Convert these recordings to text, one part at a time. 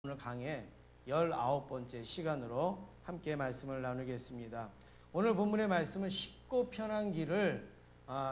오늘 강의 19번째 시간으로 함께 말씀을 나누겠습니다. 오늘 본문의 말씀은 쉽고 편한 길을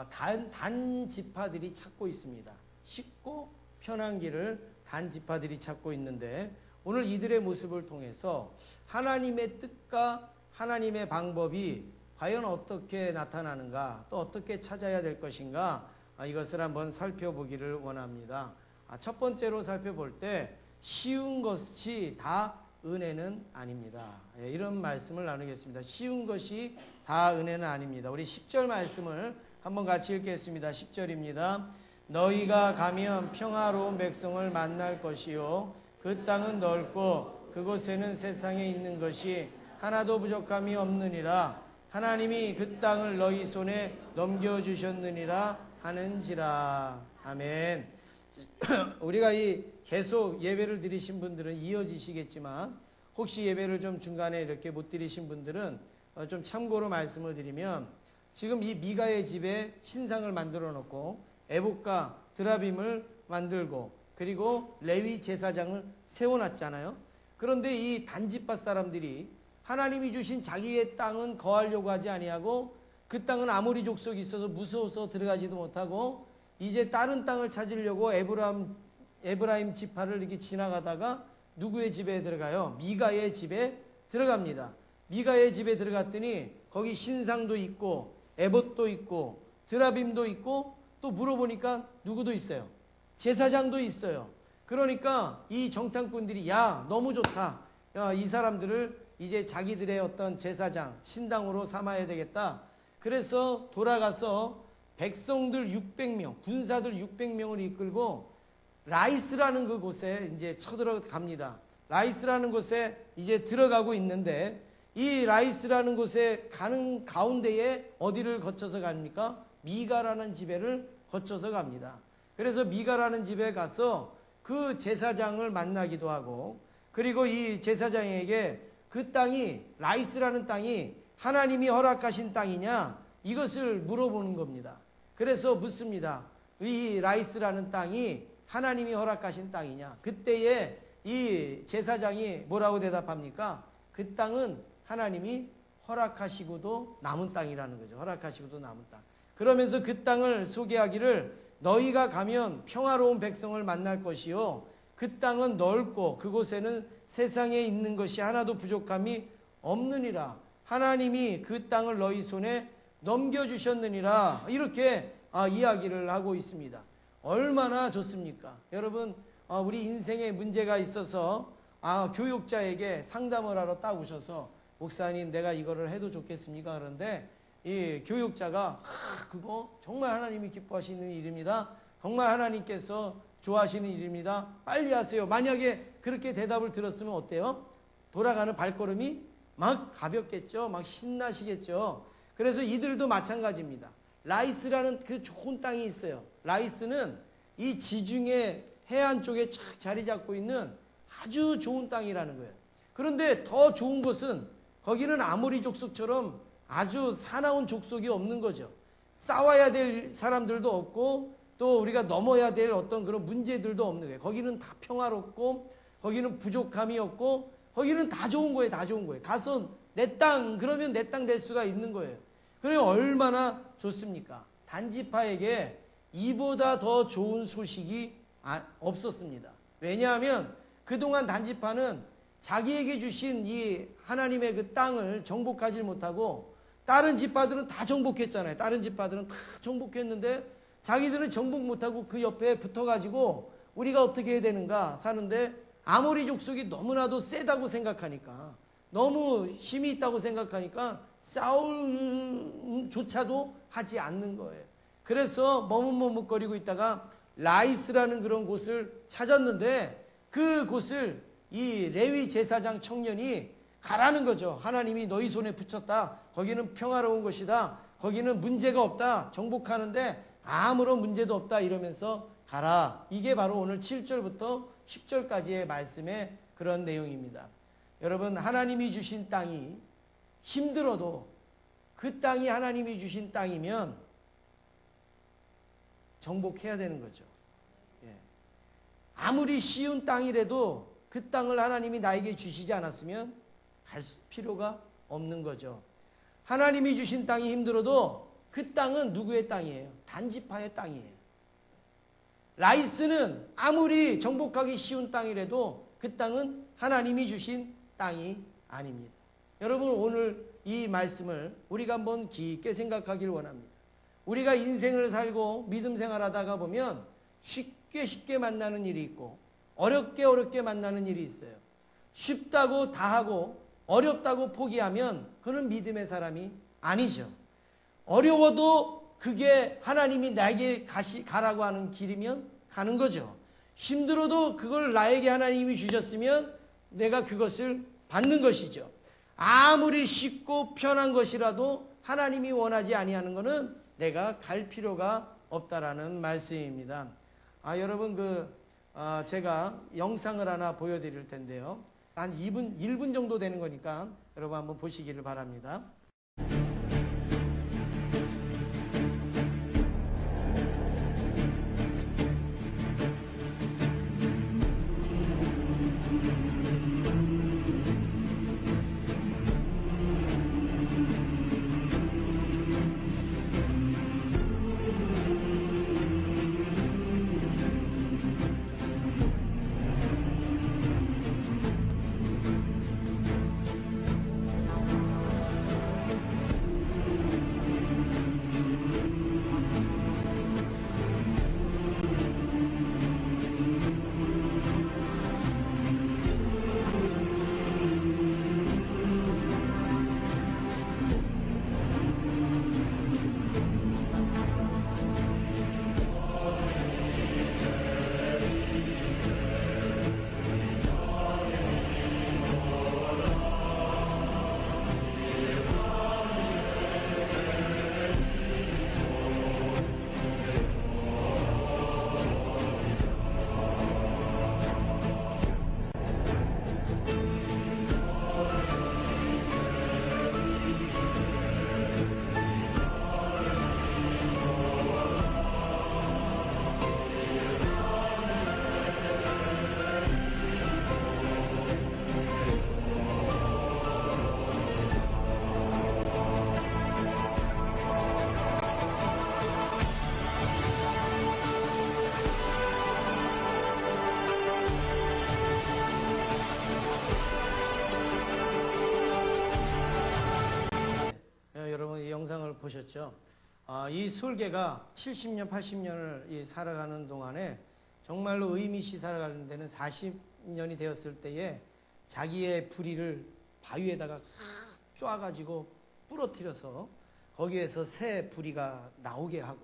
단 지파들이 찾고 있습니다. 쉽고 편한 길을 단 지파들이 찾고 있는데, 오늘 이들의 모습을 통해서 하나님의 뜻과 하나님의 방법이 과연 어떻게 나타나는가, 또 어떻게 찾아야 될 것인가, 이것을 한번 살펴보기를 원합니다. 첫 번째로 살펴볼 때 쉬운 것이 다 은혜는 아닙니다. 이런 말씀을 나누겠습니다. 쉬운 것이 다 은혜는 아닙니다. 우리 10절 말씀을 한번 같이 읽겠습니다. 10절입니다. 너희가 가면 평화로운 백성을 만날 것이요 그 땅은 넓고 그곳에는 세상에 있는 것이 하나도 부족함이 없느니라. 하나님이 그 땅을 너희 손에 넘겨주셨느니라 하는지라. 아멘. 우리가 계속 예배를 드리신 분들은 이어지시겠지만, 혹시 예배를 좀 중간에 이렇게 못 드리신 분들은 좀 참고로 말씀을 드리면, 지금 이 미가의 집에 신상을 만들어 놓고 에봇과 드라빔을 만들고 그리고 레위 제사장을 세워놨잖아요. 그런데 이 단지파 사람들이 하나님이 주신 자기의 땅은 거하려고 하지 아니하고, 그 땅은 아모리 족속이 있어서 무서워서 들어가지도 못하고 이제 다른 땅을 찾으려고 에브라임 지파를 이렇게 지나가다가 누구의 집에 들어가요? 미가의 집에 들어갑니다. 미가의 집에 들어갔더니 거기 신상도 있고 에봇도 있고 드라빔도 있고, 또 물어보니까 누구도 있어요. 제사장도 있어요. 그러니까 이 정탐꾼들이 야, 너무 좋다. 야, 이 사람들을 이제 자기들의 어떤 제사장, 신당으로 삼아야 되겠다. 그래서 돌아가서 백성들 600명, 군사들 600명을 이끌고 라이스라는 그곳에 이제 쳐들어갑니다. 라이스라는 곳에 이제 들어가고 있는데, 이 라이스라는 곳에 가는 가운데에 어디를 거쳐서 갑니까? 미가라는 집에를 거쳐서 갑니다. 그래서 미가라는 집에 가서 그 제사장을 만나기도 하고, 그리고 이 제사장에게 그 땅이, 라이스라는 땅이 하나님이 허락하신 땅이냐, 이것을 물어보는 겁니다. 그래서 묻습니다. 이 라이스라는 땅이 하나님이 허락하신 땅이냐. 그때에 이 제사장이 뭐라고 대답합니까? 그 땅은 하나님이 허락하시고도 남은 땅이라는 거죠. 허락하시고도 남은 땅. 그러면서 그 땅을 소개하기를, 너희가 가면 평화로운 백성을 만날 것이요 그 땅은 넓고 그곳에는 세상에 있는 것이 하나도 부족함이 없느니라. 하나님이 그 땅을 너희 손에 넘겨주셨느니라. 이렇게 이야기를 하고 있습니다. 얼마나 좋습니까? 여러분, 우리 인생에 문제가 있어서 교육자에게 상담을 하러 딱 오셔서, 목사님 내가 이거를 해도 좋겠습니까? 그런데 이 교육자가 그거 정말 하나님이 기뻐하시는 일입니다. 정말 하나님께서 좋아하시는 일입니다. 빨리 하세요. 만약에 그렇게 대답을 들었으면 어때요? 돌아가는 발걸음이 막 가볍겠죠. 막 신나시겠죠. 그래서 이들도 마찬가지입니다. 라이스라는 그 좋은 땅이 있어요. 라이스는 이 지중해 해안 쪽에 착 자리 잡고 있는 아주 좋은 땅이라는 거예요. 그런데 더 좋은 것은, 거기는 아모리 족속처럼 아주 사나운 족속이 없는 거죠. 싸워야 될 사람들도 없고, 또 우리가 넘어야 될 어떤 그런 문제들도 없는 거예요. 거기는 다 평화롭고, 거기는 부족함이 없고, 거기는 다 좋은 거예요. 다 좋은 거예요. 가서 내 땅, 그러면 내 땅 될 수가 있는 거예요. 그래서 얼마나 좋습니까? 단지파에게 이보다 더 좋은 소식이 없었습니다. 왜냐하면 그동안 단지파는 자기에게 주신 이 하나님의 그 땅을 정복하지 못하고, 다른 지파들은 다 정복했잖아요. 다른 지파들은 다 정복했는데 자기들은 정복 못하고 그 옆에 붙어가지고 우리가 어떻게 해야 되는가 사는데, 아모리 족속이 너무나도 세다고 생각하니까, 너무 힘이 있다고 생각하니까 싸울조차도 하지 않는 거예요. 그래서 머뭇머뭇거리고 있다가 라이스라는 그런 곳을 찾았는데, 그 곳을 이 레위 제사장 청년이 가라는 거죠. 하나님이 너희 손에 붙였다. 거기는 평화로운 것이다. 거기는 문제가 없다. 정복하는데 아무런 문제도 없다. 이러면서 가라. 이게 바로 오늘 7절부터 10절까지의 말씀의 그런 내용입니다. 여러분, 하나님이 주신 땅이 힘들어도 그 땅이 하나님이 주신 땅이면 정복해야 되는 거죠. 아무리 쉬운 땅이라도 그 땅을 하나님이 나에게 주시지 않았으면 갈 필요가 없는 거죠. 하나님이 주신 땅이 힘들어도 그 땅은 누구의 땅이에요? 단지파의 땅이에요. 라이스는 아무리 정복하기 쉬운 땅이라도 그 땅은 하나님이 주신 땅이 아닙니다. 여러분, 오늘 이 말씀을 우리가 한번 깊게 생각하길 원합니다. 우리가 인생을 살고 믿음 생활하다가 보면 쉽게 만나는 일이 있고 어렵게 만나는 일이 있어요. 쉽다고 다 하고 어렵다고 포기하면 그는 믿음의 사람이 아니죠. 어려워도 그게 하나님이 나에게 가라고 하는 길이면 가는 거죠. 힘들어도 그걸 나에게 하나님이 주셨으면 내가 그것을 받는 것이죠. 아무리 쉽고 편한 것이라도 하나님이 원하지 아니하는 것은 내가 갈 필요가 없다라는 말씀입니다. 여러분, 제가 영상을 하나 보여드릴 텐데요. 한 1분 정도 되는 거니까 여러분 한번 보시기를 바랍니다. 여러분 이 영상을 보셨죠? 이 설계가 70년, 80년을 살아가는 동안에 정말로 의미시 살아가는 데는 40년이 되었을 때에 자기의 부리를 바위에다가 쪼아가지고 부러뜨려서 거기에서 새 부리가 나오게 하고,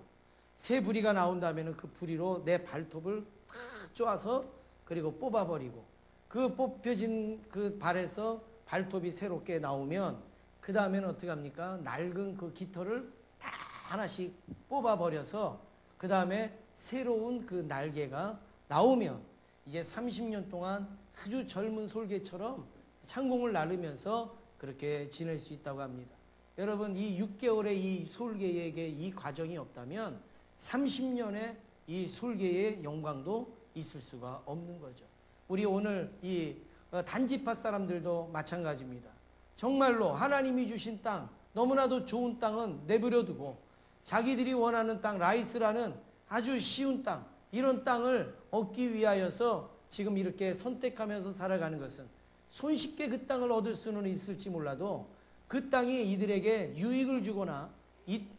새 부리가 나온 다음에는 그 부리로 내 발톱을 다 쪼아서 그리고 뽑아버리고, 그 뽑혀진 그 발에서 발톱이 새롭게 나오면 그 다음에는 어떻게 합니까? 낡은 그 깃털을 다 하나씩 뽑아버려서 그 다음에 새로운 그 날개가 나오면 이제 30년 동안 아주 젊은 솔개처럼 창공을 나르면서 그렇게 지낼 수 있다고 합니다. 여러분, 이 6개월의 이 솔개에게 이 과정이 없다면 30년의 이 솔개의 영광도 있을 수가 없는 거죠. 우리 오늘 이 단지파 사람들도 마찬가지입니다. 정말로 하나님이 주신 땅, 너무나도 좋은 땅은 내버려두고 자기들이 원하는 땅, 라이스라는 아주 쉬운 땅, 이런 땅을 얻기 위하여서 지금 이렇게 선택하면서 살아가는 것은 손쉽게 그 땅을 얻을 수는 있을지 몰라도 그 땅이 이들에게 유익을 주거나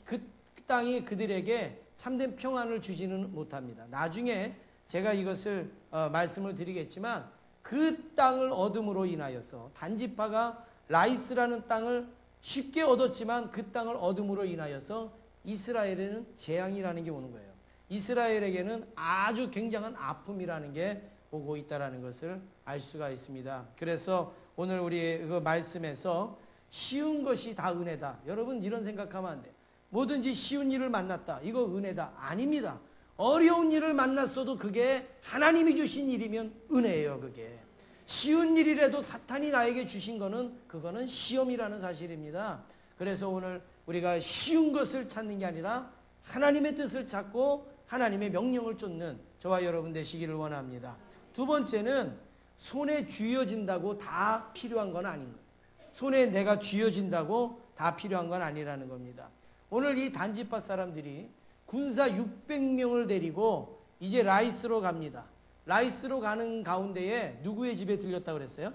그 땅이 그들에게 참된 평안을 주지는 못합니다. 나중에 제가 이것을 말씀을 드리겠지만 그 땅을 얻음으로 인하여서 단지파가 라이스라는 땅을 쉽게 얻었지만 그 땅을 얻음으로 인하여서 이스라엘에는 재앙이라는 게 오는 거예요. 이스라엘에게는 아주 굉장한 아픔이라는 게 오고 있다는 것을 알 수가 있습니다. 그래서 오늘 우리 그 말씀에서 쉬운 것이 다 은혜다. 여러분 이런 생각하면 안 돼요. 뭐든지 쉬운 일을 만났다. 이거 은혜다. 아닙니다. 어려운 일을 만났어도 그게 하나님이 주신 일이면 은혜예요. 그게. 쉬운 일이라도 사탄이 나에게 주신 거는 그거는 시험이라는 사실입니다. 그래서 오늘 우리가 쉬운 것을 찾는 게 아니라 하나님의 뜻을 찾고 하나님의 명령을 쫓는 저와 여러분 되시기를 원합니다. 두 번째는 손에 쥐어진다고 다 필요한 건 아닌 거예요. 손에 내가 쥐어진다고 다 필요한 건 아니라는 겁니다. 오늘 이 단지파 사람들이 군사 600명을 데리고 이제 라이스로 갑니다. 라이스로 가는 가운데에 누구의 집에 들렸다고 그랬어요?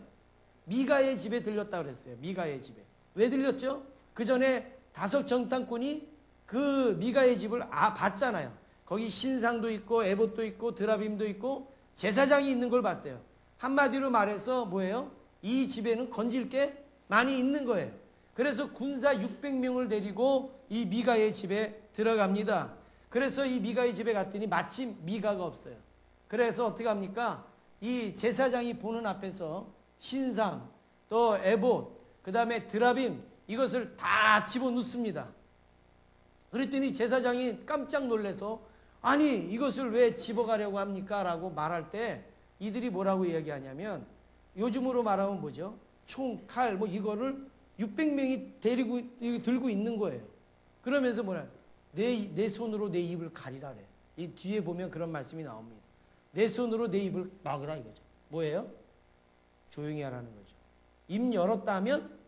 미가의 집에 들렸다고 그랬어요. 미가의 집에. 왜 들렸죠? 그 전에 다섯 정탐꾼이 그 미가의 집을 봤잖아요. 거기 신상도 있고 에봇도 있고 드라빔도 있고 제사장이 있는 걸 봤어요. 한마디로 말해서 뭐예요? 이 집에는 건질 게 많이 있는 거예요. 그래서 군사 600명을 데리고 이 미가의 집에 들어갑니다. 그래서 이 미가의 집에 갔더니 마침 미가가 없어요. 그래서 어떻게 합니까? 이 제사장이 보는 앞에서 신상, 또 에봇, 그 다음에 드라빔 이것을 다 집어넣습니다. 그랬더니 제사장이 깜짝 놀라서 아니 이것을 왜 집어가려고 합니까? 라고 말할 때 이들이 뭐라고 이야기하냐면 요즘으로 말하면 뭐죠? 총, 칼 뭐 이거를 600명이 들고 있는 거예요. 그러면서 뭐라 내 손으로 내 입을 가리라 그래. 이 뒤에 보면 그런 말씀이 나옵니다. 내 손으로 내 입을 막으라 이거죠. 뭐예요? 조용히 하라는 거죠. 입 열었다 하면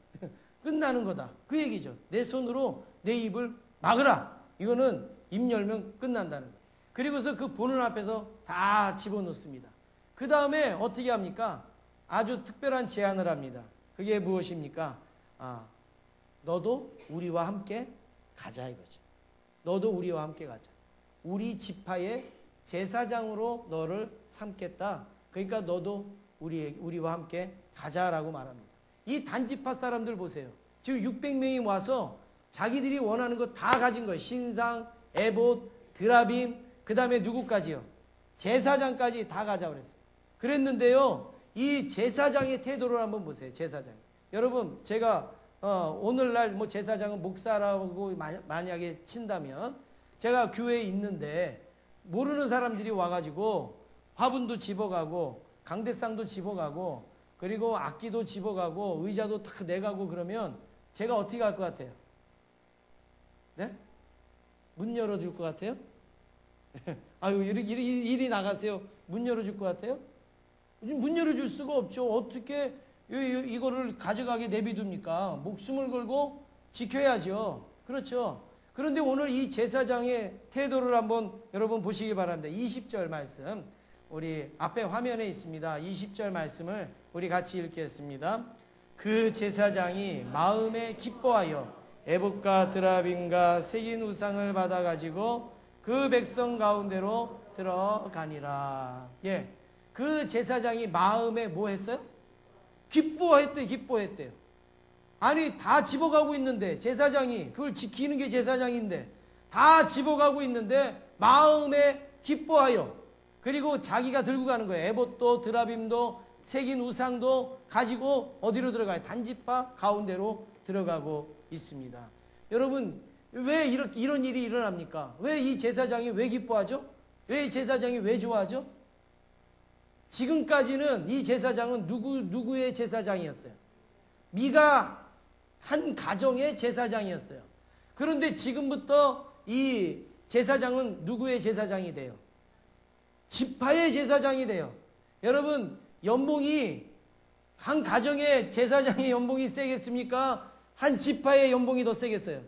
끝나는 거다. 그 얘기죠. 내 손으로 내 입을 막으라. 이거는 입 열면 끝난다는 거예요. 그리고서 그 보는 앞에서 다 집어넣습니다. 그 다음에 어떻게 합니까? 아주 특별한 제안을 합니다. 그게 무엇입니까? 너도 우리와 함께 가자 이거죠. 너도 우리와 함께 가자. 우리 지파의 제사장으로 너를 삼겠다. 그러니까 너도 우리와 함께 가자라고 말합니다. 이 단지파 사람들 보세요. 지금 600명이 와서 자기들이 원하는 거 다 가진 거예요. 신상, 에봇, 드라빔, 그 다음에 누구까지요? 제사장까지 다 가자고 그랬어요. 그랬는데요. 이 제사장의 태도를 한번 보세요. 제사장. 여러분 제가 오늘날 뭐 제사장은 목사라고 만약에 친다면 제가 교회에 있는데 모르는 사람들이 와가지고 화분도 집어가고 강대상도 집어가고 그리고 악기도 집어가고 의자도 다 내가고 그러면 제가 어떻게 할 것 같아요? 네? 문 열어줄 것 같아요? 아유 이리 나가세요. 문 열어줄 것 같아요? 문 열어줄 수가 없죠. 어떻게 이거를 가져가게 내비둡니까? 목숨을 걸고 지켜야죠. 그렇죠. 그런데 오늘 이 제사장의 태도를 한번 여러분 보시기 바랍니다. 20절 말씀 우리 앞에 화면에 있습니다. 20절 말씀을 우리 같이 읽겠습니다. 그 제사장이 마음에 기뻐하여 에봇과 드라빔과 새긴 우상을 받아가지고 그 백성 가운데로 들어가니라. 예, 그 제사장이 마음에 뭐 했어요? 기뻐했대요. 아니 다 집어가고 있는데 제사장이 그걸 지키는 게 제사장인데 다 집어가고 있는데 마음에 기뻐하여 그리고 자기가 들고 가는 거예요. 에봇도 드라빔도 새긴 우상도 가지고 어디로 들어가요? 단지파 가운데로 들어가고 있습니다. 여러분 왜 이런 일이 일어납니까? 왜 이 제사장이 왜 기뻐하죠? 왜 이 제사장이 왜 좋아하죠? 지금까지는 이 제사장은 누구의 제사장이었어요? 미가 한 가정의 제사장이었어요. 그런데 지금부터 이 제사장은 누구의 제사장이 돼요? 지파의 제사장이 돼요. 여러분 연봉이 한 가정의 제사장의 연봉이 세겠습니까? 한 지파의 연봉이 더 세겠어요?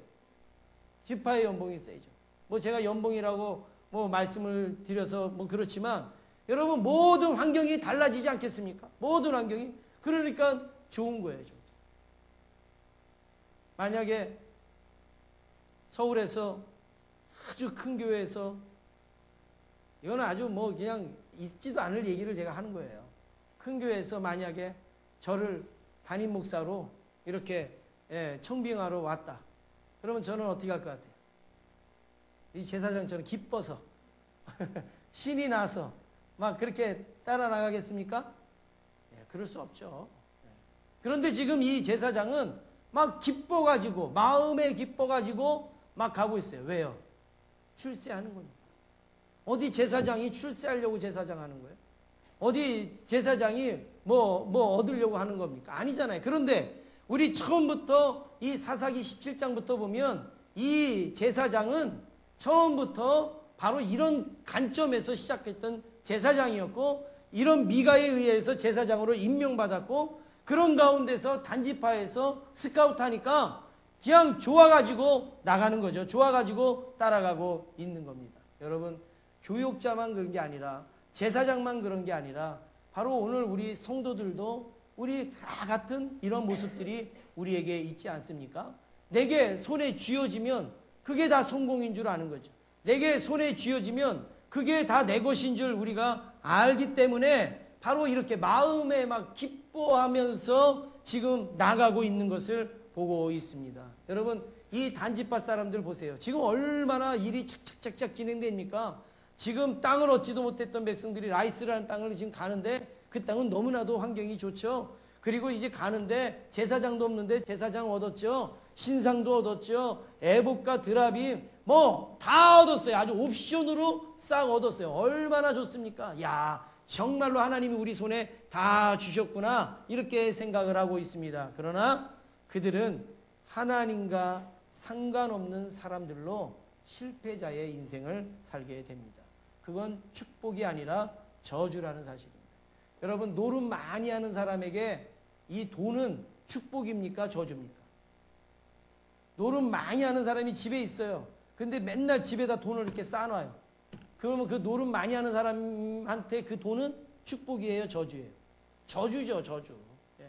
지파의 연봉이 세죠. 뭐 제가 연봉이라고 뭐 말씀을 드려서 뭐 그렇지만 여러분 모든 환경이 달라지지 않겠습니까? 모든 환경이. 그러니까 좋은 거예요. 좀. 만약에 서울에서 아주 큰 교회에서 이거는 아주 뭐 그냥 있지도 않을 얘기를 제가 하는 거예요. 큰 교회에서 만약에 저를 담임 목사로 이렇게 청빙하러 왔다. 그러면 저는 어떻게 할 것 같아요? 이 제사장처럼 기뻐서 신이 나서 막 그렇게 따라 나가겠습니까? 그럴 수 없죠. 그런데 지금 이 제사장은 막 기뻐가지고 마음에 기뻐가지고 막 가고 있어요. 왜요? 출세하는 거니까. 어디 제사장이 출세하려고 제사장 하는 거예요? 어디 제사장이 뭐 얻으려고 하는 겁니까? 아니잖아요. 그런데 우리 처음부터 이 사사기 17장부터 보면 이 제사장은 처음부터 바로 이런 관점에서 시작했던 제사장이었고 이런 미가에 의해서 제사장으로 임명받았고 그런 가운데서 단지파에서 스카우트하니까 그냥 좋아가지고 나가는 거죠. 좋아가지고 따라가고 있는 겁니다. 여러분 교육자만 그런 게 아니라 제사장만 그런 게 아니라 바로 오늘 우리 성도들도 우리 다 같은 이런 모습들이 우리에게 있지 않습니까? 내게 손에 쥐어지면 그게 다 성공인 줄 아는 거죠. 내게 손에 쥐어지면 그게 다 내 것인 줄 우리가 알기 때문에 바로 이렇게 마음에 막 기뻐하면서 지금 나가고 있는 것을 보고 있습니다. 여러분 이 단지파 사람들 보세요. 지금 얼마나 일이 착착착착 진행됩니까? 지금 땅을 얻지도 못했던 백성들이 라이스라는 땅을 지금 가는데 그 땅은 너무나도 환경이 좋죠. 그리고 이제 가는데 제사장도 없는데 제사장 얻었죠. 신상도 얻었죠. 에봇과 드라빔 뭐 다 얻었어요. 아주 옵션으로 싹 얻었어요. 얼마나 좋습니까? 야 정말로 하나님이 우리 손에 다 주셨구나 이렇게 생각을 하고 있습니다. 그러나 그들은 하나님과 상관없는 사람들로 실패자의 인생을 살게 됩니다. 그건 축복이 아니라 저주라는 사실입니다. 여러분 노름 많이 하는 사람에게 이 돈은 축복입니까? 저주입니까? 노름 많이 하는 사람이 집에 있어요. 근데 맨날 집에다 돈을 이렇게 쌓아놔요. 그러면 그 노름 많이 하는 사람한테 그 돈은 축복이에요? 저주예요? 저주죠, 저주. 예.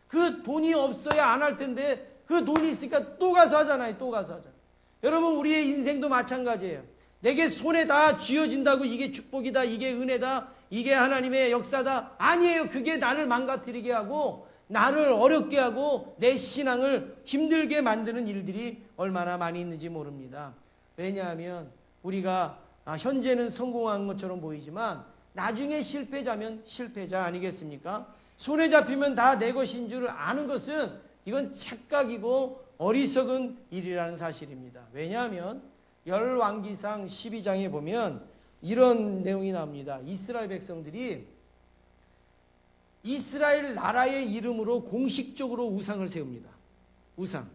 그 돈이 없어야 안 할 텐데 그 돈이 있으니까 또 가서 하잖아요. 또 가서 하잖아요. 여러분 우리의 인생도 마찬가지예요. 내게 손에 다 쥐어진다고 이게 축복이다, 이게 은혜다, 이게 하나님의 역사다. 아니에요. 그게 나를 망가뜨리게 하고 나를 어렵게 하고 내 신앙을 힘들게 만드는 일들이 얼마나 많이 있는지 모릅니다. 왜냐하면 우리가 현재는 성공한 것처럼 보이지만 나중에 실패자면 실패자 아니겠습니까? 손에 잡히면 다 내 것인 줄 아는 것은 이건 착각이고 어리석은 일이라는 사실입니다. 왜냐하면 열왕기상 12장에 보면 이런 내용이 나옵니다. 이스라엘 백성들이 이스라엘 나라의 이름으로 공식적으로 우상을 세웁니다. 우상.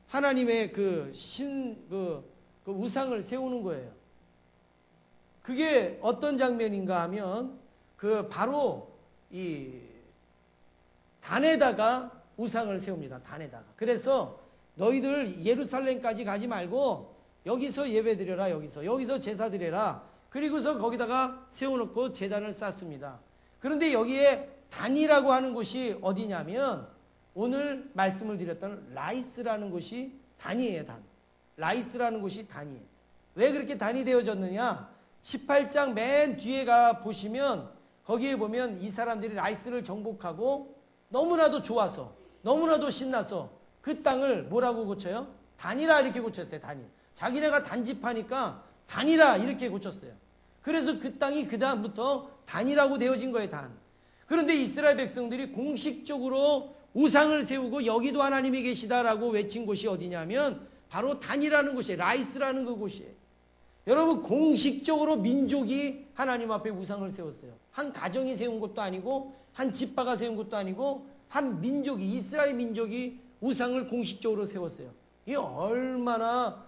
하나님의 그 우상을 세우는 거예요. 그게 어떤 장면인가 하면 그 바로 이 단에다가 우상을 세웁니다. 단에다가. 그래서 너희들 예루살렘까지 가지 말고 여기서 예배드려라. 여기서 제사 드려라. 그리고서 거기다가 세워놓고 제단을 쌓습니다. 그런데 여기에 단이라고 하는 곳이 어디냐면 오늘 말씀을 드렸던 라이스라는 곳이 단이에요. 단. 라이스라는 곳이 단이에요. 왜 그렇게 단이 되어졌느냐? 18장 맨 뒤에 가 보시면 거기에 보면 이 사람들이 라이스를 정복하고 너무나도 좋아서 너무나도 신나서 그 땅을 뭐라고 고쳐요? 단이라 이렇게 고쳤어요. 단이. 자기네가 단지파니까 단이라 이렇게 고쳤어요. 그래서 그 땅이 그 다음부터 단이라고 되어진 거예요. 단. 그런데 이스라엘 백성들이 공식적으로 우상을 세우고 여기도 하나님이 계시다라고 외친 곳이 어디냐면 바로 단이라는 곳이에요. 라이스라는 그 곳이에요. 여러분 공식적으로 민족이 하나님 앞에 우상을 세웠어요. 한 가정이 세운 것도 아니고 한 지파가 세운 것도 아니고 한 민족이 이스라엘 민족이 우상을 공식적으로 세웠어요. 이게 얼마나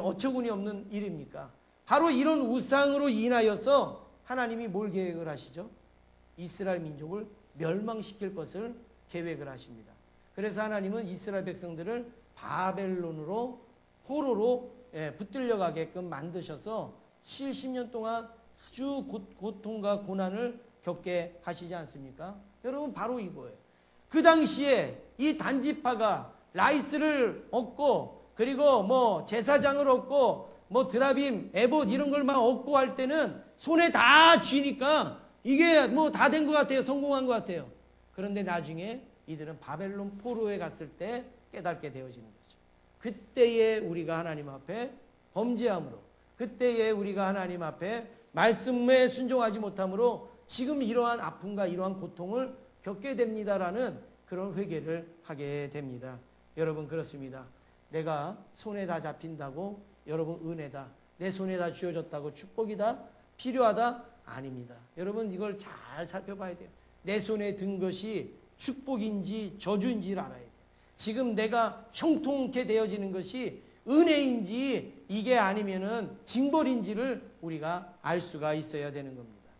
어처구니 없는 일입니까? 바로 이런 우상으로 인하여서 하나님이 뭘 계획을 하시죠? 이스라엘 민족을 멸망시킬 것을 계획을 하십니다. 그래서 하나님은 이스라엘 백성들을 바벨론으로 포로로 붙들려 가게끔 만드셔서 70년 동안 아주 고통과 고난을 겪게 하시지 않습니까? 여러분 바로 이거예요. 그 당시에 이 단지파가 라이스를 얻고 그리고 뭐 제사장을 얻고 뭐 드라빔, 에봇 이런 걸 막 얻고 할 때는 손에 다 쥐니까 이게 뭐 다 된 것 같아요. 성공한 것 같아요. 그런데 나중에 이들은 바벨론 포로에 갔을 때 깨닫게 되어지는 거죠. 그때에 우리가 하나님 앞에 범죄함으로 그때에 우리가 하나님 앞에 말씀에 순종하지 못함으로 지금 이러한 아픔과 이러한 고통을 겪게 됩니다라는 그런 회개를 하게 됩니다. 여러분 그렇습니다. 내가 손에 다 잡힌다고 여러분 은혜다. 내 손에 다 쥐어졌다고 축복이다. 필요하다. 아닙니다. 여러분 이걸 잘 살펴봐야 돼요. 내 손에 든 것이 축복인지 저주인지를 알아야 돼요. 지금 내가 형통케 되어지는 것이 은혜인지 이게 아니면은 징벌인지를 우리가 알 수가 있어야 되는 겁니다.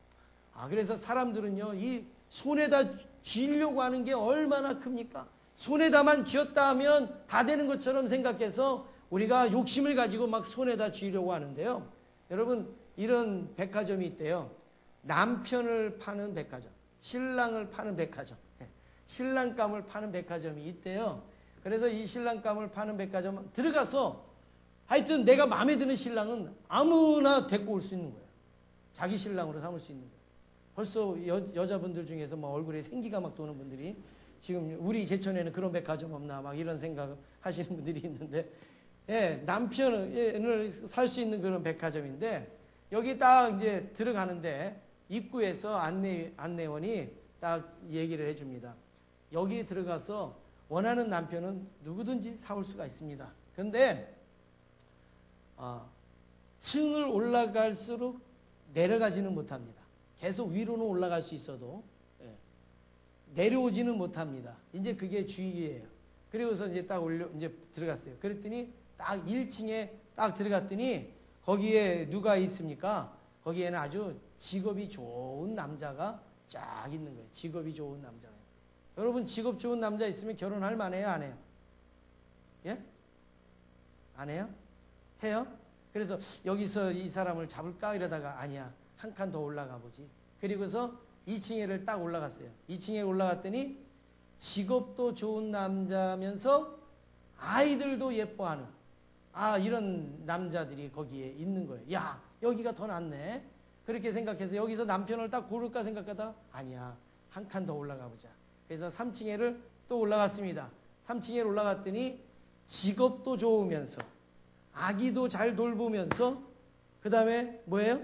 그래서 사람들은요, 이 손에다 쥐려고 하는 게 얼마나 큽니까? 손에다만 쥐었다 하면 다 되는 것처럼 생각해서 우리가 욕심을 가지고 막 손에다 쥐려고 하는데요. 여러분, 이런 백화점이 있대요. 남편을 파는 백화점, 신랑을 파는 백화점, 신랑감을 파는 백화점이 있대요. 그래서 이 신랑감을 파는 백화점 들어가서 하여튼 내가 마음에 드는 신랑은 아무나 데리고 올 수 있는 거예요. 자기 신랑으로 삼을 수 있는 거예요. 벌써 여자분들 중에서 막 얼굴에 생기가 막 도는 분들이 지금 우리 제천에는 그런 백화점 없나 막 이런 생각 하시는 분들이 있는데, 예, 남편을 살 수 있는 그런 백화점인데, 여기 딱 이제 들어가는데 입구에서 안내원이 딱 얘기를 해줍니다. 여기 들어가서 원하는 남편은 누구든지 사올 수가 있습니다. 그런데 층을 올라갈수록 내려가지는 못합니다. 계속 위로는 올라갈 수 있어도 내려오지는 못합니다. 이제 그게 주의예요. 그리고서 이제 딱 이제 들어갔어요. 그랬더니 딱 1층에 딱 들어갔더니 거기에 누가 있습니까? 거기에는 아주 직업이 좋은 남자가 쫙 있는 거예요. 직업이 좋은 남자가. 여러분, 직업 좋은 남자 있으면 결혼할 만해요, 안 해요? 예? 안 해요? 해요? 그래서 여기서 이 사람을 잡을까 이러다가 아니야, 한 칸 더 올라가 보지. 그리고서 2층에를 딱 올라갔어요. 2층에 올라갔더니 직업도 좋은 남자면서 아이들도 예뻐하는 이런 남자들이 거기에 있는 거예요. 야, 여기가 더 낫네. 그렇게 생각해서 여기서 남편을 딱 고를까 생각하다 아니야, 한 칸 더 올라가 보자. 그래서 3층에를 또 올라갔습니다. 3층에 올라갔더니 직업도 좋으면서 아기도 잘 돌보면서 그 다음에 뭐예요?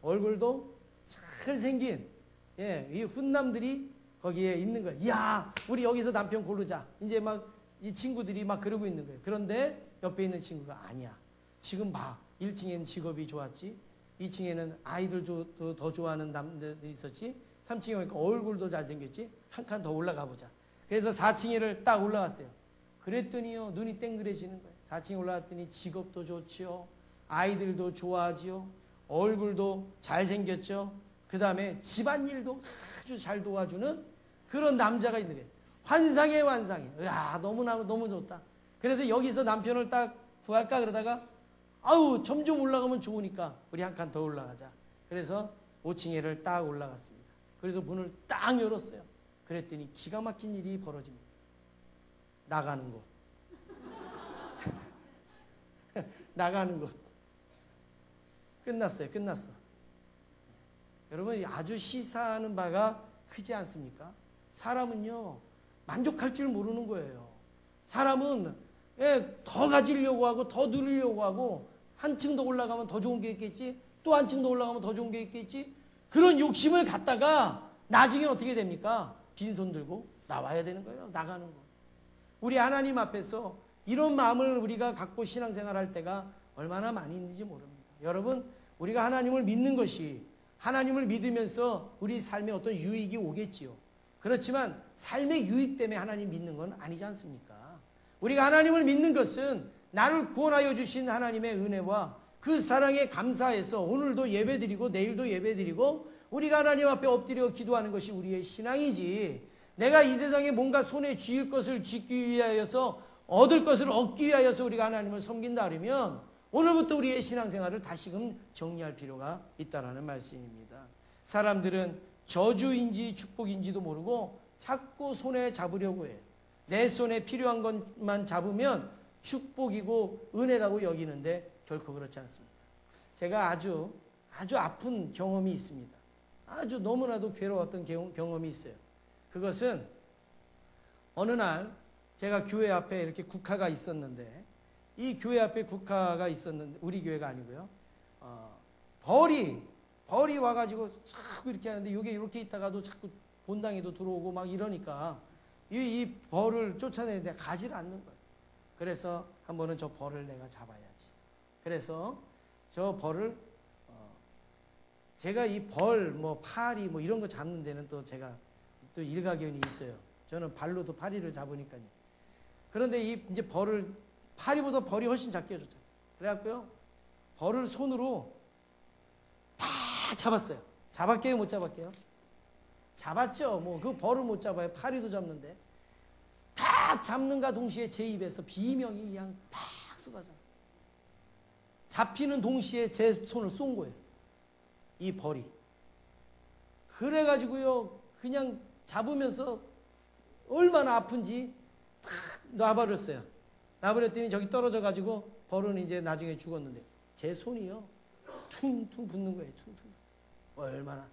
얼굴도 잘생긴 이 훈남들이 거기에 있는 거예요. 야, 우리 여기서 남편 고르자. 이제 막 이 친구들이 막 그러고 있는 거예요. 그런데 옆에 있는 친구가 아니야. 지금 봐. 1층에는 직업이 좋았지. 2층에는 아이들도 더 좋아하는 남자들이 있었지. 3층에 오니까 얼굴도 잘생겼지. 한 칸 더 올라가 보자. 그래서 4층에를 딱 올라갔어요. 그랬더니요, 눈이 땡그레지는 거예요. 4층에 올라갔더니 직업도 좋지요. 아이들도 좋아하지요. 얼굴도 잘생겼죠. 그 다음에 집안일도 아주 잘 도와주는 그런 남자가 있는 거예요. 환상의 환상이. 야, 너무 좋다. 그래서 여기서 남편을 딱 구할까 그러다가 점점 올라가면 좋으니까 우리 한 칸 더 올라가자. 그래서 5층에를 딱 올라갔습니다. 그래서 문을 딱 열었어요. 그랬더니 기가 막힌 일이 벌어집니다. 나가는 곳. 나가는 곳. 끝났어. 여러분, 아주 시사하는 바가 크지 않습니까? 사람은요, 만족할 줄 모르는 거예요. 사람은 더 가지려고 하고 더 누리려고 하고 한 층 더 올라가면 더 좋은 게 있겠지, 또 한 층 더 올라가면 더 좋은 게 있겠지. 그런 욕심을 갖다가 나중에 어떻게 됩니까? 빈손 들고 나와야 되는 거예요. 나가는 거. 우리 하나님 앞에서 이런 마음을 우리가 갖고 신앙생활할 때가 얼마나 많이 있는지 모릅니다. 여러분, 우리가 하나님을 믿는 것이, 하나님을 믿으면서 우리 삶에 어떤 유익이 오겠지요. 그렇지만 삶의 유익 때문에 하나님 믿는 건 아니지 않습니까? 우리가 하나님을 믿는 것은 나를 구원하여 주신 하나님의 은혜와 그 사랑에 감사해서 오늘도 예배드리고 내일도 예배드리고 우리가 하나님 앞에 엎드려 기도하는 것이 우리의 신앙이지, 내가 이 세상에 뭔가 손에 쥐일 것을 쥐기 위하여서 얻을 것을 얻기 위하여서 우리가 하나님을 섬긴다 그러면 오늘부터 우리의 신앙생활을 다시금 정리할 필요가 있다는 말씀입니다. 사람들은 저주인지 축복인지도 모르고 자꾸 손에 잡으려고 해요. 내 손에 필요한 것만 잡으면 축복이고 은혜라고 여기는데 결코 그렇지 않습니다. 제가 아주 아픈 경험이 있습니다. 아주 너무나도 괴로웠던 경험이 있어요. 그것은 어느 날 제가 교회 앞에 이렇게 국화가 있었는데, 이 교회 앞에 국화가 있었는데, 우리 교회가 아니고요, 벌이 와가지고 자꾸 이렇게 하는데, 이게 이렇게 있다가도 자꾸 본당에도 들어오고 막 이러니까 이 벌을 쫓아내는데 가지를 않는 거예요. 그래서 한 번은 저 벌을 내가 잡아야지. 그래서 저 벌을 제가 이 벌, 파리 이런 거 잡는 데는 또 제가 또 일가견이 있어요. 저는 발로도 파리를 잡으니까요. 그런데 이제 파리보다 벌이 훨씬 작게 줬잖아요. 그래갖고요, 벌을 손으로 다 잡았어요. 잡았게요, 못 잡았게요? 잡았죠. 뭐 그 벌을 못 잡아요. 파리도 잡는데. 딱 잡는가 동시에 제 입에서 비명이 그냥 팍 쏟아져요. 잡히는 동시에 제 손을 쏜 거예요. 이 벌이. 그래가지고요, 그냥 잡으면서 얼마나 아픈지 탁 놔버렸어요. 놔버렸더니 저기 떨어져가지고 벌은 이제 나중에 죽었는데 제 손이요, 퉁퉁 붙는 거예요. 퉁퉁. 얼마나.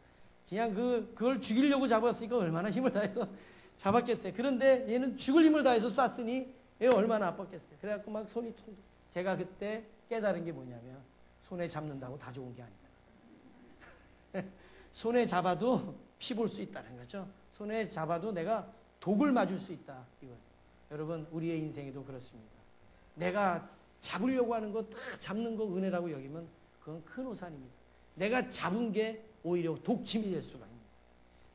그냥 그걸 죽이려고 잡았으니까 얼마나 힘을 다해서 잡았겠어요. 그런데 얘는 죽을 힘을 다해서 쐈으니 얘 얼마나 아팠겠어요. 그래갖고 막 손이 퉁. 제가 그때 깨달은 게 뭐냐면 손에 잡는다고 다 좋은 게 아니다. 손에 잡아도 피 볼 수 있다는 거죠. 손에 잡아도 내가 독을 맞을 수 있다. 이거. 여러분, 우리의 인생에도 그렇습니다. 내가 잡으려고 하는 거 다 잡는 거 은혜라고 여기면 그건 큰 오산입니다. 내가 잡은 게 오히려 독침이 될 수가 있습니다.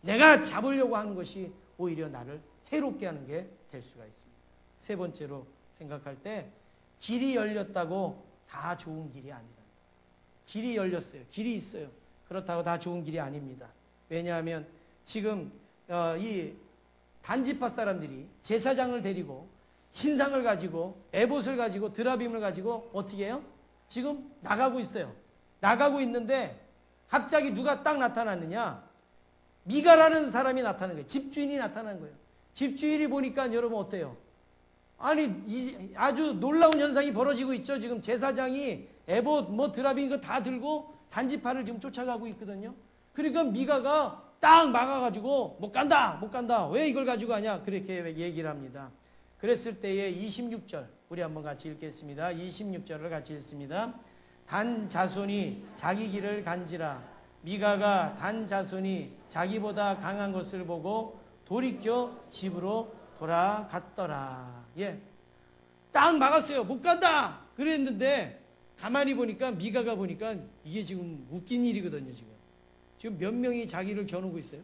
내가 잡으려고 하는 것이 오히려 나를 해롭게 하는 게 될 수가 있습니다. 세 번째로 생각할 때 길이 열렸다고 다 좋은 길이 아니다. 길이 열렸어요. 길이 있어요. 그렇다고 다 좋은 길이 아닙니다. 왜냐하면 지금 이 단지파 사람들이 제사장을 데리고 신상을 가지고 에봇을 가지고 드라빔을 가지고 어떻게 해요? 지금 나가고 있어요. 나가고 있는데 갑자기 누가 딱 나타났느냐? 미가라는 사람이 나타나는 거예요. 집주인이 나타나는 거예요. 집주인이 보니까 여러분 어때요? 아니 아주 놀라운 현상이 벌어지고 있죠. 지금 제사장이 에봇 뭐 드라빔 이거 다 들고 단지파를 지금 쫓아가고 있거든요. 그러니까 미가가 딱 막아가지고 못 간다 못 간다, 왜 이걸 가지고 가냐, 그렇게 얘기를 합니다. 그랬을 때에 26절 우리 한번 같이 읽겠습니다. 26절을 같이 읽습니다. 단 자손이 자기 길을 간지라 미가가 단 자손이 자기보다 강한 것을 보고 돌이켜 집으로 돌아갔더라. 예, 딱 막았어요. 못 간다 그랬는데 가만히 보니까 미가가 보니까 이게 지금 웃긴 일이거든요. 지금 몇 명이 자기를 겨누고 있어요?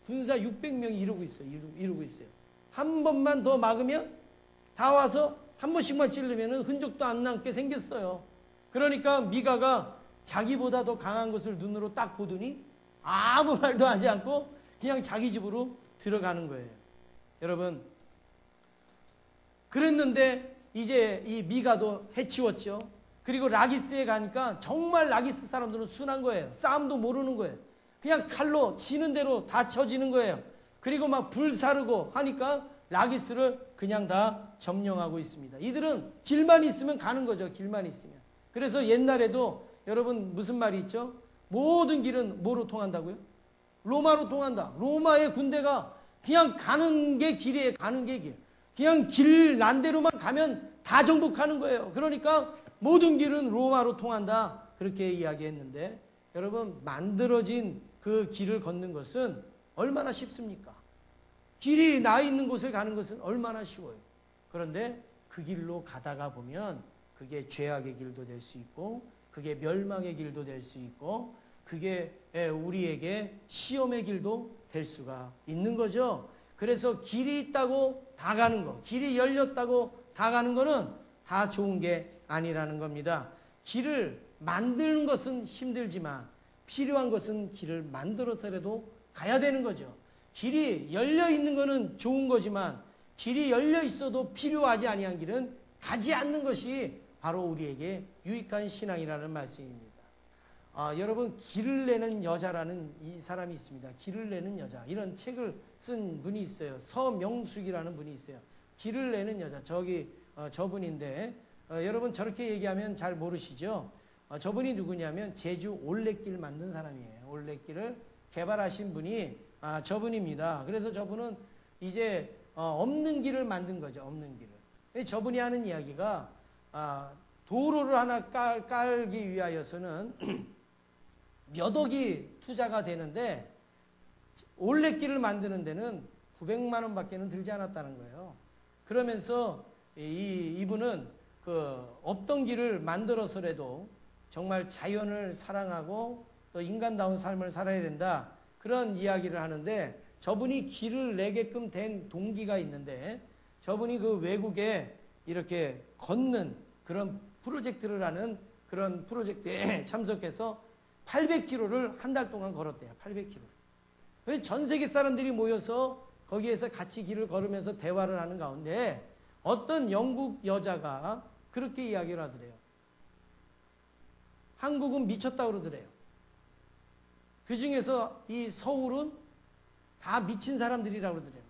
군사 600명이 이러고 있어요. 이러고 있어요. 한 번만 더 막으면 다 와서 한 번씩만 찌르면 흔적도 안 남게 생겼어요. 그러니까 미가가 자기보다 더 강한 것을 눈으로 딱 보더니 아무 말도 하지 않고 그냥 자기 집으로 들어가는 거예요. 여러분, 그랬는데 이제 이 미가도 해치웠죠. 그리고 라기스에 가니까 정말 라기스 사람들은 순한 거예요. 싸움도 모르는 거예요. 그냥 칼로 치는 대로 다 쳐지는 거예요. 그리고 막 불사르고 하니까 라기스를 그냥 다 점령하고 있습니다. 이들은 길만 있으면 가는 거죠. 길만 있으면. 그래서 옛날에도 여러분 무슨 말이 있죠? 모든 길은 뭐로 통한다고요? 로마로 통한다. 로마의 군대가 그냥 가는 게 길이에요. 가는 게 길. 그냥 길 난대로만 가면 다 정복하는 거예요. 그러니까 모든 길은 로마로 통한다. 그렇게 이야기했는데 여러분, 만들어진 그 길을 걷는 것은 얼마나 쉽습니까? 길이 나 있는 곳에 가는 것은 얼마나 쉬워요. 그런데 그 길로 가다가 보면 그게 죄악의 길도 될 수 있고 그게 멸망의 길도 될 수 있고 그게 우리에게 시험의 길도 될 수가 있는 거죠. 그래서 길이 있다고 다 가는 거, 길이 열렸다고 다 가는 거는 다 좋은 게 아니라는 겁니다. 길을 만드는 것은 힘들지만 필요한 것은 길을 만들어서라도 가야 되는 거죠. 길이 열려 있는 것은 좋은 거지만 길이 열려 있어도 필요하지 아니한 길은 가지 않는 것이 바로 우리에게 유익한 신앙이라는 말씀입니다. 여러분, 길을 내는 여자라는 이 사람이 있습니다. 길을 내는 여자, 이런 책을 쓴 분이 있어요. 서명숙이라는 분이 있어요. 길을 내는 여자, 저분인데 여러분 저렇게 얘기하면 잘 모르시죠? 저분이 누구냐면 제주 올레길 만든 사람이에요. 올레길을 개발하신 분이 저분입니다. 그래서 저분은 이제 없는 길을 만든 거죠. 없는 길을. 저분이 하는 이야기가 도로를 하나 깔기 위하여서는 몇 억이 투자가 되는데 올레길을 만드는 데는 900만 원밖에 들지 않았다는 거예요. 그러면서 이분은 그 없던 길을 만들어서라도 정말 자연을 사랑하고 또 인간다운 삶을 살아야 된다, 그런 이야기를 하는데, 저분이 길을 내게끔 된 동기가 있는데, 저분이 그 외국에 이렇게 걷는 그런 프로젝트를 하는 그런 프로젝트에 참석해서 800km를 한 달 동안 걸었대요. 800km. 전 세계 사람들이 모여서 거기에서 같이 길을 걸으면서 대화를 하는 가운데 어떤 영국 여자가 그렇게 이야기를 하더래요. 한국은 미쳤다고 그러더래요. 그 중에서 이 서울은 다 미친 사람들이라고 그러더래요.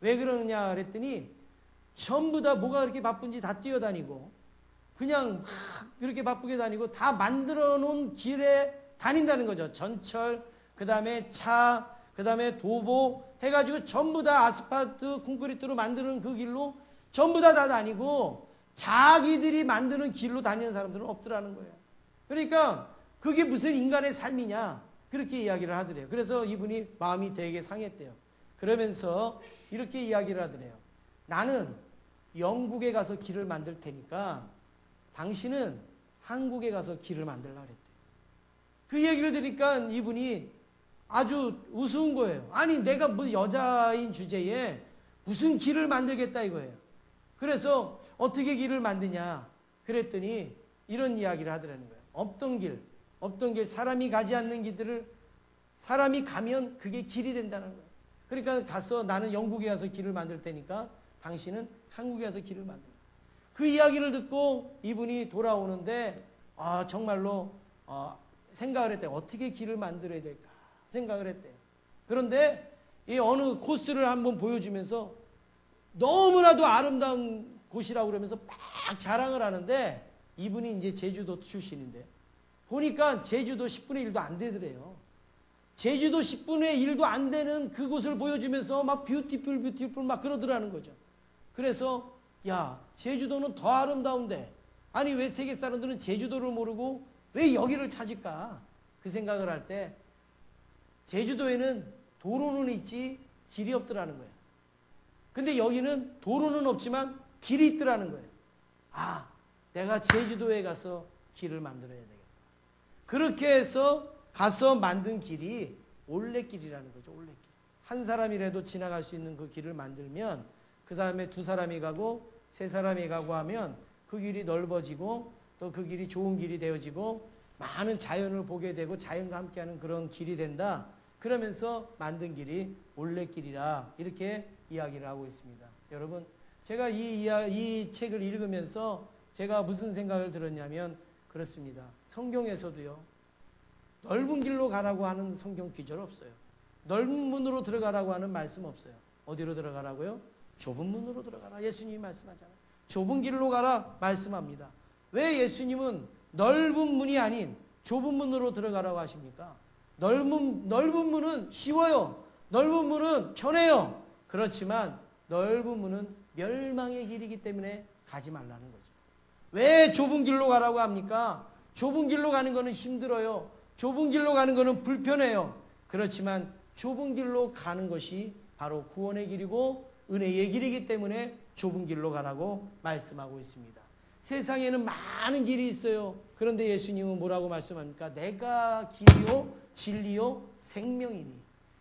왜 그러느냐 그랬더니 전부 다 뭐가 그렇게 바쁜지 다 뛰어다니고 그냥 막 그렇게 바쁘게 다니고 다 만들어 놓은 길에 다닌다는 거죠. 전철, 그 다음에 차, 그 다음에 도보 해가지고 전부 다 아스팔트, 콘크리트로 만드는 그 길로 전부 다 다니고 자기들이 만드는 길로 다니는 사람들은 없더라는 거예요. 그러니까 그게 무슨 인간의 삶이냐 그렇게 이야기를 하더래요. 그래서 이분이 마음이 되게 상했대요. 그러면서 이렇게 이야기를 하더래요. 나는 영국에 가서 길을 만들 테니까 당신은 한국에 가서 길을 만들라 그랬대요. 그 얘기를 들으니까 이분이 아주 우스운 거예요. 아니 내가 뭐 여자인 주제에 무슨 길을 만들겠다 이거예요. 그래서 어떻게 길을 만드냐 그랬더니 이런 이야기를 하더라는 거예요. 없던 길 사람이 가지 않는 길들을 사람이 가면 그게 길이 된다는 거예요. 그러니까 가서 나는 영국에 가서 길을 만들 테니까 당신은 한국에 가서 길을 만들라. 그 이야기를 듣고 이분이 돌아오는데 정말로 생각을 했대요. 어떻게 길을 만들어야 될까 생각을 했대요. 그런데 이 어느 코스를 한번 보여주면서 너무나도 아름다운 곳이라고 그러면서 막 자랑을 하는데 이분이 이제 제주도 출신인데 보니까 제주도 10분의 1도 안 되더래요. 제주도 10분의 1도 안 되는 그곳을 보여주면서 막 뷰티풀 막 그러더라는 거죠. 그래서 야 제주도는 더 아름다운데 아니 왜 세계 사람들은 제주도를 모르고 왜 여기를 찾을까 그 생각을 할 때 제주도에는 도로는 있지 길이 없더라는 거예요. 근데 여기는 도로는 없지만 길이 있더라는 거예요. 내가 제주도에 가서 길을 만들어야 되겠다. 그렇게 해서 가서 만든 길이 올레길이라는 거죠. 올레길. 한 사람이라도 지나갈 수 있는 그 길을 만들면 그 다음에 두 사람이 가고 세 사람이 가고 하면 그 길이 넓어지고 또 그 길이 좋은 길이 되어지고 많은 자연을 보게 되고 자연과 함께하는 그런 길이 된다. 그러면서 만든 길이 올레길이라 이렇게 이야기를 하고 있습니다. 여러분 제가 이 책을 읽으면서 제가 무슨 생각을 들었냐면 그렇습니다. 성경에서도요. 넓은 길로 가라고 하는 성경 구절 없어요. 넓은 문으로 들어가라고 하는 말씀 없어요. 어디로 들어가라고요? 좁은 문으로 들어가라. 예수님이 말씀하잖아요. 좁은 길로 가라 말씀합니다. 왜 예수님은 넓은 문이 아닌 좁은 문으로 들어가라고 하십니까? 넓은 문은 쉬워요. 넓은 문은 편해요. 그렇지만 넓은 문은 멸망의 길이기 때문에 가지 말라는 거죠. 왜 좁은 길로 가라고 합니까? 좁은 길로 가는 거는 힘들어요. 좁은 길로 가는 거는 불편해요. 그렇지만 좁은 길로 가는 것이 바로 구원의 길이고 은혜의 길이기 때문에 좁은 길로 가라고 말씀하고 있습니다. 세상에는 많은 길이 있어요. 그런데 예수님은 뭐라고 말씀합니까? 내가 길이요 진리요 생명이니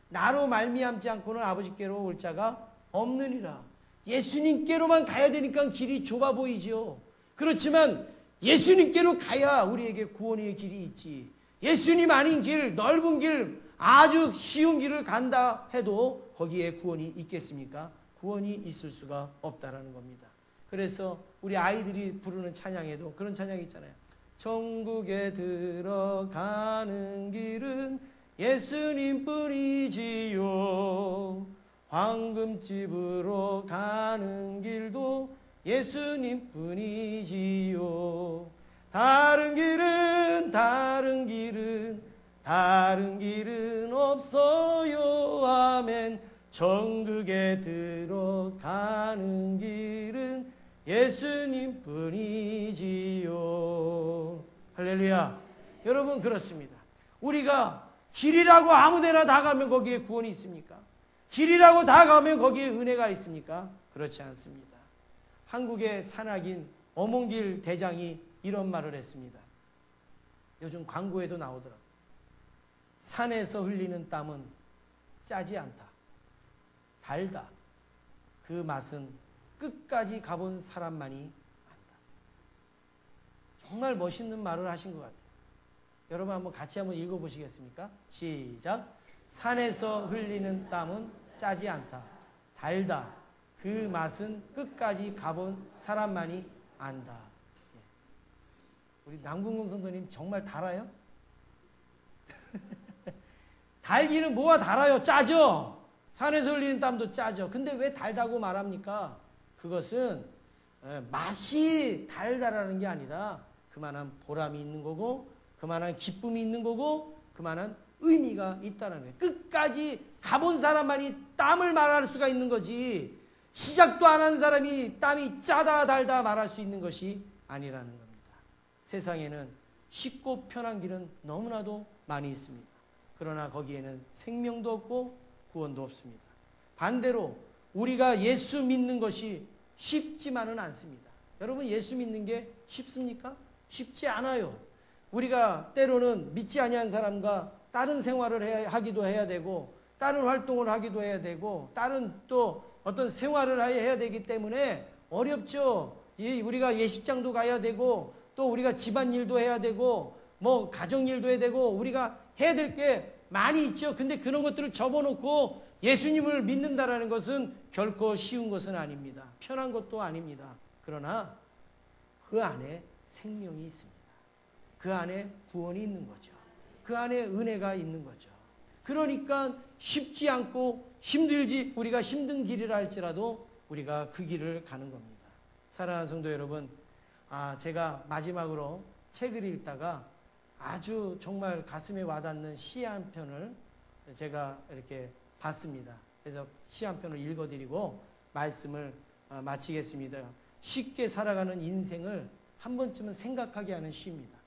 나로 말미암지 않고는 아버지께로 올 자가 없느니라. 예수님께로만 가야 되니까 길이 좁아 보이죠. 그렇지만 예수님께로 가야 우리에게 구원의 길이 있지. 예수님 아닌 길, 넓은 길, 아주 쉬운 길을 간다 해도 거기에 구원이 있겠습니까? 구원이 있을 수가 없다라는 겁니다. 그래서 우리 아이들이 부르는 찬양에도 그런 찬양이 있잖아요. 천국에 들어가는 길은 예수님뿐이지요. 황금집으로 가는 길도 예수님뿐이지요. 다른 길은 없어요. 아멘. 천국에 들어가는 길은 예수님뿐이지요. 할렐루야. 여러분 그렇습니다. 우리가 길이라고 아무데나 다 가면 거기에 구원이 있습니까? 길이라고 다 가면 거기에 은혜가 있습니까? 그렇지 않습니다. 한국의 산악인 어몽길 대장이 이런 말을 했습니다. 요즘 광고에도 나오더라고요. 산에서 흘리는 땀은 짜지 않다. 달다. 그 맛은 끝까지 가본 사람만이 안다. 정말 멋있는 말을 하신 것 같아요. 여러분 한번 같이 한번 읽어보시겠습니까? 시작. 산에서 흘리는 땀은 짜지 않다. 달다. 그 맛은 끝까지 가본 사람만이 안다. 우리 남궁공 성도님 정말 달아요? 달기는 뭐가 달아요? 짜죠? 산에서 흘리는 땀도 짜죠. 근데 왜 달다고 말합니까? 그것은 맛이 달다라는 게 아니라 그만한 보람이 있는 거고, 그만한 기쁨이 있는 거고, 그만한 의미가 있다는 거예요. 끝까지 가본 사람만이 땀을 말할 수가 있는 거지, 시작도 안 한 사람이 땀이 짜다 달다 말할 수 있는 것이 아니라는 겁니다. 세상에는 쉽고 편한 길은 너무나도 많이 있습니다. 그러나 거기에는 생명도 없고 구원도 없습니다. 반대로 우리가 예수 믿는 것이 쉽지만은 않습니다. 여러분, 예수 믿는 게 쉽습니까? 쉽지 않아요. 우리가 때로는 믿지 아니한 사람과 다른 생활을 하기도 해야 되고, 다른 활동을 하기도 해야 되고, 다른 또 어떤 생활을 해야 되기 때문에 어렵죠. 우리가 예식장도 가야 되고, 또 우리가 집안일도 해야 되고, 뭐 가정일도 해야 되고, 우리가 해야 될 게 많이 있죠. 근데 그런 것들을 접어놓고 예수님을 믿는다라는 것은 결코 쉬운 것은 아닙니다. 편한 것도 아닙니다. 그러나 그 안에 생명이 있습니다. 그 안에 구원이 있는 거죠. 그 안에 은혜가 있는 거죠. 그러니까 쉽지 않고 힘들지, 우리가 힘든 길이라 할지라도 우리가 그 길을 가는 겁니다. 사랑하는 성도 여러분, 제가 마지막으로 책을 읽다가 아주 정말 가슴에 와닿는 시 한 편을 제가 이렇게 봤습니다. 그래서 시 한 편을 읽어드리고 말씀을 마치겠습니다. 쉽게 살아가는 인생을 한 번쯤은 생각하게 하는 시입니다.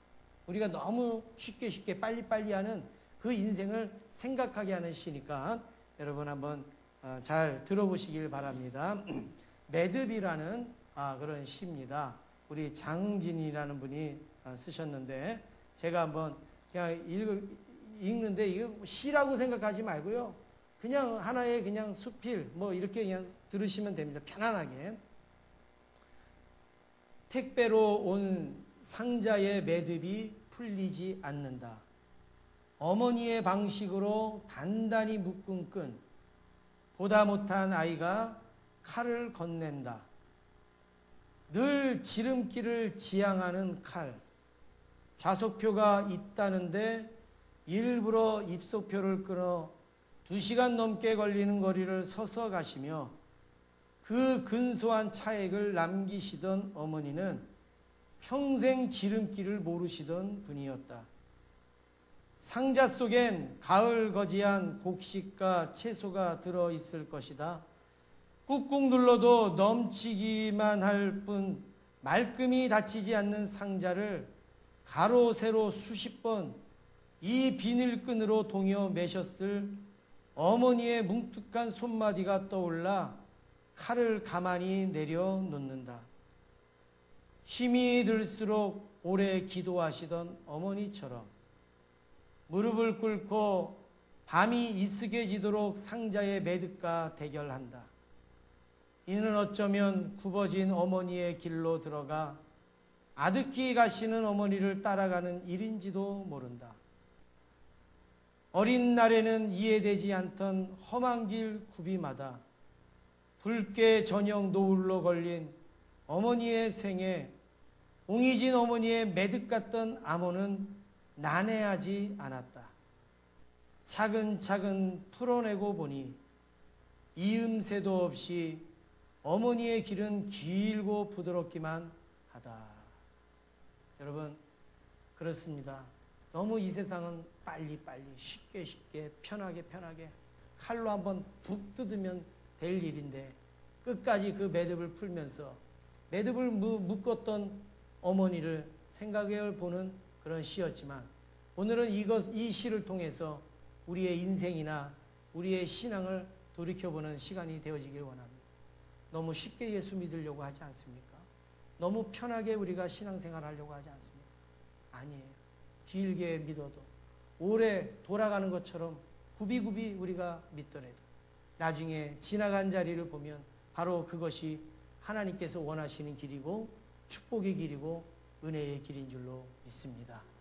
우리가 너무 쉽게 빨리빨리 하는 그 인생을 생각하게 하는 시니까 여러분 한번 잘 들어보시길 바랍니다. 매듭이라는 그런 시입니다. 우리 장흥진이라는 분이 쓰셨는데, 제가 한번 그냥 읽는데, 이거 시라고 생각하지 말고요, 그냥 하나의 그냥 수필 뭐 이렇게 그냥 들으시면 됩니다. 편안하게. 택배로 온 상자의 매듭이 풀리지 않는다. 어머니의 방식으로 단단히 묶은 끈, 보다 못한 아이가 칼을 건넨다. 늘 지름길을 지향하는 칼, 좌석표가 있다는데 일부러 입석표를 끊어 2시간 넘게 걸리는 거리를 서서 가시며 그 근소한 차액을 남기시던 어머니는 평생 지름길을 모르시던 분이었다. 상자 속엔 가을 거지한 곡식과 채소가 들어있을 것이다. 꾹꾹 눌러도 넘치기만 할 뿐 말끔히 닫히지 않는 상자를 가로 세로 수십 번 이 비닐끈으로 동여 매셨을 어머니의 뭉툭한 손마디가 떠올라 칼을 가만히 내려놓는다. 힘이 들수록 오래 기도하시던 어머니처럼 무릎을 꿇고 밤이 이슬개지도록 상자의 매듭과 대결한다. 이는 어쩌면 굽어진 어머니의 길로 들어가 아득히 가시는 어머니를 따라가는 일인지도 모른다. 어린 날에는 이해되지 않던 험한 길 구비마다 붉게 저녁 노을로 걸린 어머니의 생에 옹이진 어머니의 매듭 같던 암호는 난해하지 않았다. 차근차근 풀어내고 보니 이음새도 없이 어머니의 길은 길고 부드럽기만 하다. 여러분, 그렇습니다. 너무 이 세상은 빨리빨리 쉽게 편하게 칼로 한번 북 뜯으면 될 일인데 끝까지 그 매듭을 풀면서 매듭을 묶었던 어머니를 생각해 보는 그런 시였지만, 오늘은 이 시를 통해서 우리의 인생이나 우리의 신앙을 돌이켜보는 시간이 되어지길 원합니다. 너무 쉽게 예수 믿으려고 하지 않습니까? 너무 편하게 우리가 신앙생활 하려고 하지 않습니까? 아니에요. 길게 믿어도 오래 돌아가는 것처럼 굽이굽이 우리가 믿더라도 나중에 지나간 자리를 보면 바로 그것이 하나님께서 원하시는 길이고 축복의 길이고 은혜의 길인 줄로 믿습니다.